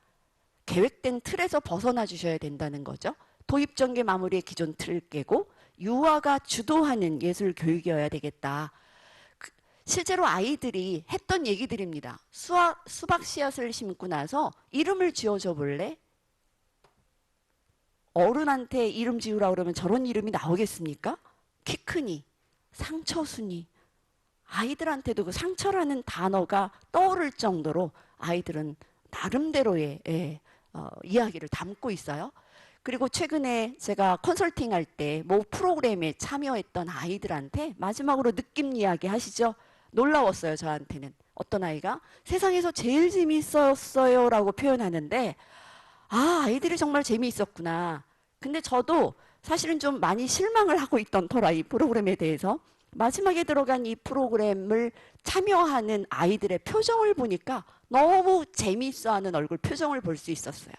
계획된 틀에서 벗어나 주셔야 된다는 거죠. 도입전개 마무리의 기존 틀을 깨고 유아가 주도하는 예술 교육이어야 되겠다. 실제로 아이들이 했던 얘기들입니다. 수박 씨앗을 심고 나서 이름을 지어줘 볼래? 어른한테 이름 지으라 그러면 저런 이름이 나오겠습니까? 키 크니, 상처순이. 아이들한테도 그 상처라는 단어가 떠오를 정도로 아이들은 나름대로의 이야기를 담고 있어요. 그리고 최근에 제가 컨설팅할 때 모 프로그램에 참여했던 아이들한테 마지막으로 느낌 이야기 하시죠? 놀라웠어요, 저한테는. 어떤 아이가 세상에서 제일 재미있었어요 라고 표현하는데, 아, 아이들이 정말 재미있었구나. 근데 저도 사실은 좀 많이 실망을 하고 있던 터라, 이 프로그램에 대해서. 마지막에 들어간 이 프로그램을 참여하는 아이들의 표정을 보니까 너무 재미있어하는 얼굴 표정을 볼 수 있었어요.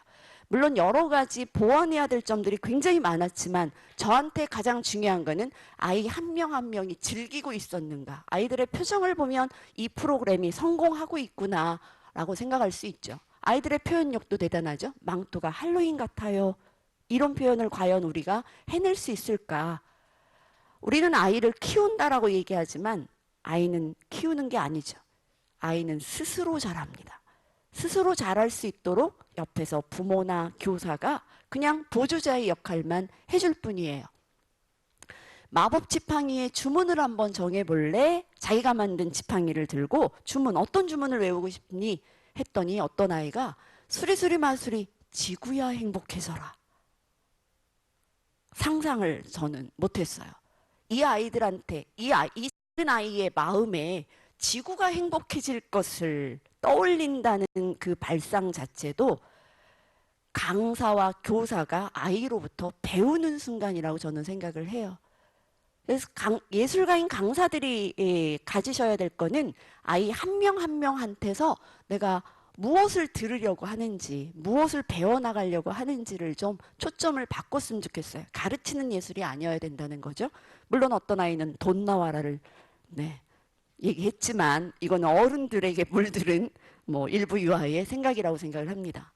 물론 여러 가지 보완해야 될 점들이 굉장히 많았지만 저한테 가장 중요한 거는 아이 한 명 한 명이 즐기고 있었는가. 아이들의 표정을 보면 이 프로그램이 성공하고 있구나 라고 생각할 수 있죠. 아이들의 표현력도 대단하죠. 망토가 할로윈 같아요. 이런 표현을 과연 우리가 해낼 수 있을까. 우리는 아이를 키운다라고 얘기하지만 아이는 키우는 게 아니죠. 아이는 스스로 자랍니다. 스스로 자랄 수 있도록 옆에서 부모나 교사가 그냥 보조자의 역할만 해줄 뿐이에요. 마법 지팡이의 주문을 한번 정해볼래? 자기가 만든 지팡이를 들고 주문, 어떤 주문을 외우고 싶니? 했더니 어떤 아이가 수리수리 마수리 지구야 행복해져라. 상상을 저는 못했어요. 이 아이들한테, 이 작은 아이의 마음에 지구가 행복해질 것을 떠올린다는 그 발상 자체도 강사와 교사가 아이로부터 배우는 순간이라고 저는 생각을 해요. 그래서 예술가인 강사들이 가지셔야 될 거는 아이 한 명 한 명한테서 내가 무엇을 들으려고 하는지, 무엇을 배워나가려고 하는지를 좀 초점을 바꿨으면 좋겠어요. 가르치는 예술이 아니어야 된다는 거죠. 물론 어떤 아이는 돈 나와라를 얘기했지만 이거는 어른들에게 물들은 일부 유아의 생각이라고 생각을 합니다.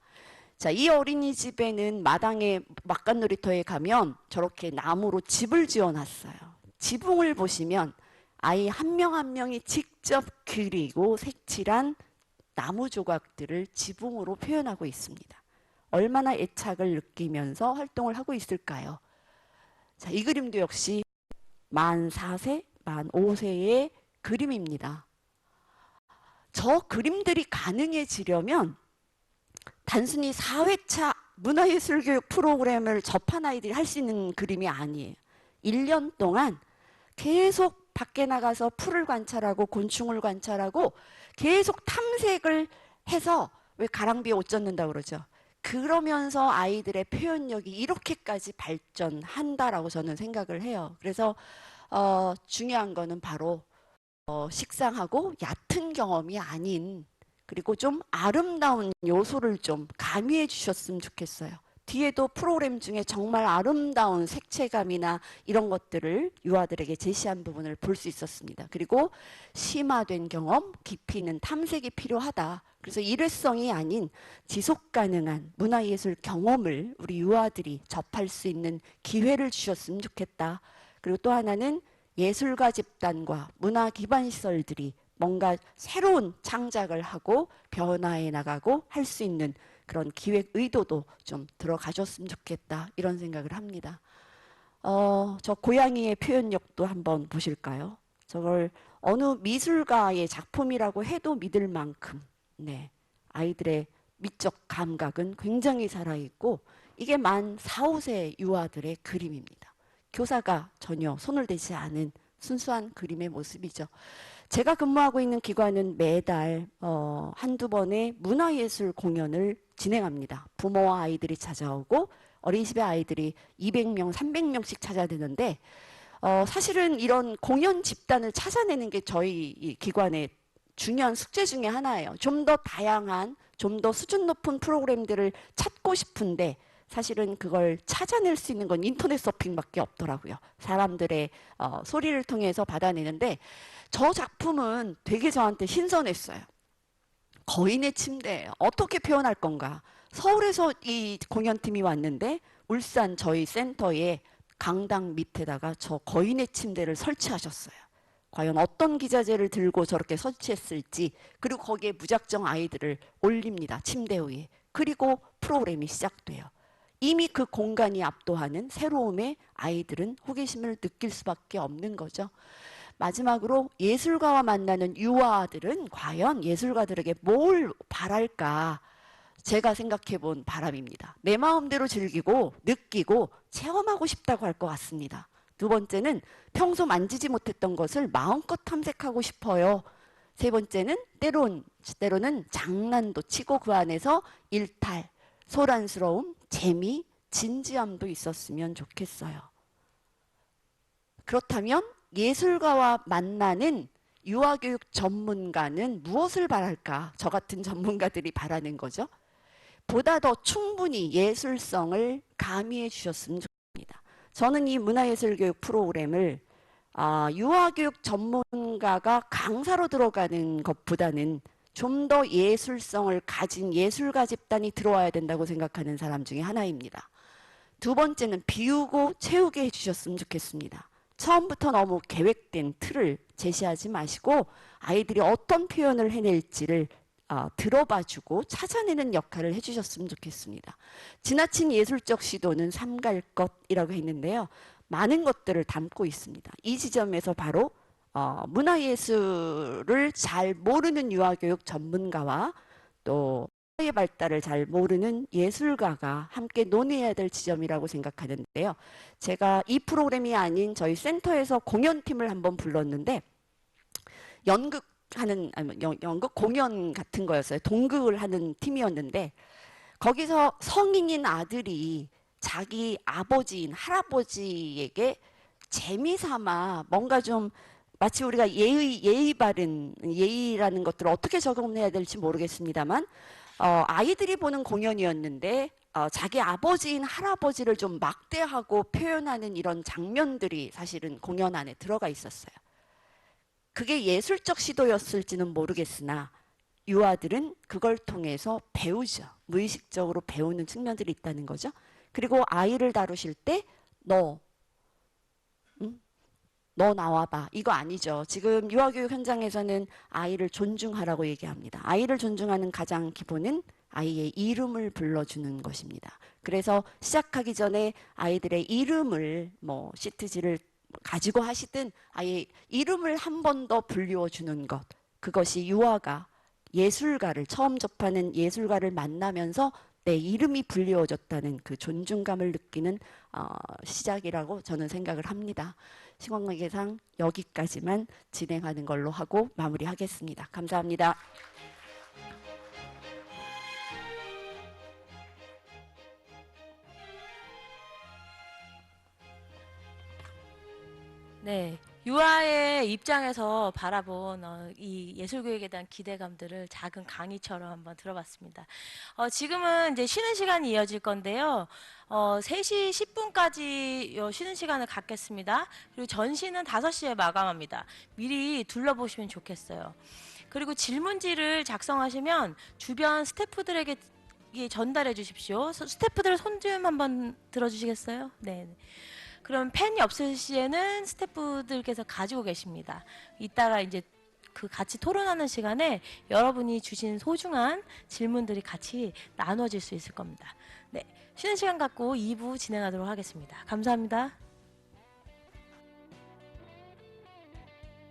자, 이 어린이집에는 마당에 막간놀이터에 가면 저렇게 나무로 집을 지어놨어요. 지붕을 보시면 아이 한 명 한 명이 직접 그리고 색칠한 나무 조각들을 지붕으로 표현하고 있습니다. 얼마나 애착을 느끼면서 활동을 하고 있을까요? 자, 이 그림도 역시 만 4세, 만 5세의 그림입니다. 저 그림들이 가능해지려면 단순히 4회차 문화예술교육 프로그램을 접한 아이들이 할 수 있는 그림이 아니에요. 1년 동안 계속 밖에 나가서 풀을 관찰하고 곤충을 관찰하고 계속 탐색을 해서, 왜 가랑비에 옷 젖는다고 그러죠. 그러면서 아이들의 표현력이 이렇게까지 발전한다라고 저는 생각을 해요. 그래서 중요한 거는 바로 식상하고 얕은 경험이 아닌, 그리고 좀 아름다운 요소를 좀 가미해 주셨으면 좋겠어요. 뒤에도 프로그램 중에 정말 아름다운 색채감이나 이런 것들을 유아들에게 제시한 부분을 볼 수 있었습니다. 그리고 심화된 경험, 깊이 있는 탐색이 필요하다. 그래서 일회성이 아닌 지속 가능한 문화예술 경험을 우리 유아들이 접할 수 있는 기회를 주셨으면 좋겠다. 그리고 또 하나는 예술가 집단과 문화 기반 시설들이 뭔가 새로운 창작을 하고 변화해 나가고 할 수 있는 그런 기획 의도도 좀 들어가줬으면 좋겠다, 이런 생각을 합니다. 저 고양이의 표현력도 한번 보실까요? 저걸 어느 미술가의 작품이라고 해도 믿을 만큼 아이들의 미적 감각은 굉장히 살아있고, 이게 만 4, 5세 유아들의 그림입니다. 교사가 전혀 손을 대지 않은 순수한 그림의 모습이죠. 제가 근무하고 있는 기관은 매달 한두 번의 문화예술 공연을 진행합니다. 부모와 아이들이 찾아오고 어린이집의 아이들이 200명, 300명씩 찾아드는데 사실은 이런 공연 집단을 찾아내는 게 저희 이 기관의 중요한 숙제 중에 하나예요. 좀 더 다양한, 좀 더 수준 높은 프로그램들을 찾고 싶은데 사실은 그걸 찾아낼 수 있는 건 인터넷 서핑밖에 없더라고요. 사람들의 소리를 통해서 받아내는데 저 작품은 되게 저한테 신선했어요. 거인의 침대예요. 어떻게 표현할 건가? 서울에서 이 공연팀이 왔는데 울산 저희 센터에 강당 밑에다가 저 거인의 침대를 설치하셨어요. 과연 어떤 기자재를 들고 저렇게 설치했을지, 그리고 거기에 무작정 아이들을 올립니다. 침대 위에. 그리고 프로그램이 시작돼요. 이미 그 공간이 압도하는 새로움에 아이들은 호기심을 느낄 수밖에 없는 거죠. 마지막으로 예술가와 만나는 유아들은 과연 예술가들에게 뭘 바랄까? 제가 생각해 본 바람입니다. 내 마음대로 즐기고 느끼고 체험하고 싶다고 할 것 같습니다. 두 번째는 평소 만지지 못했던 것을 마음껏 탐색하고 싶어요. 세 번째는 때로는 장난도 치고 그 안에서 일탈, 소란스러움, 재미, 진지함도 있었으면 좋겠어요. 그렇다면 예술가와 만나는 유아교육 전문가는 무엇을 바랄까? 저 같은 전문가들이 바라는 거죠. 보다 더 충분히 예술성을 가미해 주셨으면 좋겠습니다. 저는 이 문화예술교육 프로그램을 유아교육 전문가가 강사로 들어가는 것보다는 좀 더 예술성을 가진 예술가 집단이 들어와야 된다고 생각하는 사람 중에 하나입니다. 두 번째는 비우고 채우게 해주셨으면 좋겠습니다. 처음부터 너무 계획된 틀을 제시하지 마시고 아이들이 어떤 표현을 해낼지를 들어봐주고 찾아내는 역할을 해주셨으면 좋겠습니다. 지나친 예술적 시도는 삼갈 것이라고 했는데요. 많은 것들을 담고 있습니다. 이 지점에서 바로 문화예술을 잘 모르는 유아교육 전문가와 또 사회의 발달을 잘 모르는 예술가가 함께 논의해야 될 지점이라고 생각하는데요. 제가 이 프로그램이 아닌 저희 센터에서 공연팀을 한번 불렀는데 연극 공연 같은 거였어요. 동극을 하는 팀이었는데 거기서 성인인 아들이 자기 아버지인 할아버지에게 재미삼아 뭔가 좀 마치 우리가 예의 바른 예의라는 것들을 어떻게 적용해야 될지 모르겠습니다만 아이들이 보는 공연이었는데 자기 아버지인 할아버지를 좀 막대하고 표현하는 이런 장면들이 사실은 공연 안에 들어가 있었어요. 그게 예술적 시도였을지는 모르겠으나 유아들은 그걸 통해서 배우죠. 무의식적으로 배우는 측면들이 있다는 거죠. 그리고 아이를 다루실 때 너 나와봐. 이거 아니죠. 지금 유아교육 현장에서는 아이를 존중하라고 얘기합니다. 아이를 존중하는 가장 기본은 아이의 이름을 불러주는 것입니다. 그래서 시작하기 전에 아이들의 이름을 시트지를 가지고 하시든 아예 이름을 한 번 더 불리워주는 것. 그것이 유아가 예술가를 처음 접하는 예술가를 만나면서 내 이름이 불리워졌다는 그 존중감을 느끼는 시작이라고 저는 생각을 합니다. 시간관계상 여기까지만 진행하는 걸로 하고 마무리하겠습니다. 감사합니다. 네, 유아의 입장에서 바라본 이 예술교육에 대한 기대감들을 작은 강의처럼 한번 들어봤습니다. 지금은 이제 쉬는 시간이 이어질 건데요. 3시 10분까지 쉬는 시간을 갖겠습니다. 그리고 전시는 5시에 마감합니다. 미리 둘러보시면 좋겠어요. 그리고 질문지를 작성하시면 주변 스태프들에게 전달해 주십시오. 스태프들 손 좀 한번 들어주시겠어요? 네. 그럼 펜이 없을 시에는 스태프들께서 가지고 계십니다. 이따가 이제 그 같이 토론하는 시간에 여러분이 주신 소중한 질문들이 같이 나눠질 수 있을 겁니다. 네, 쉬는 시간 갖고 2부 진행하도록 하겠습니다. 감사합니다.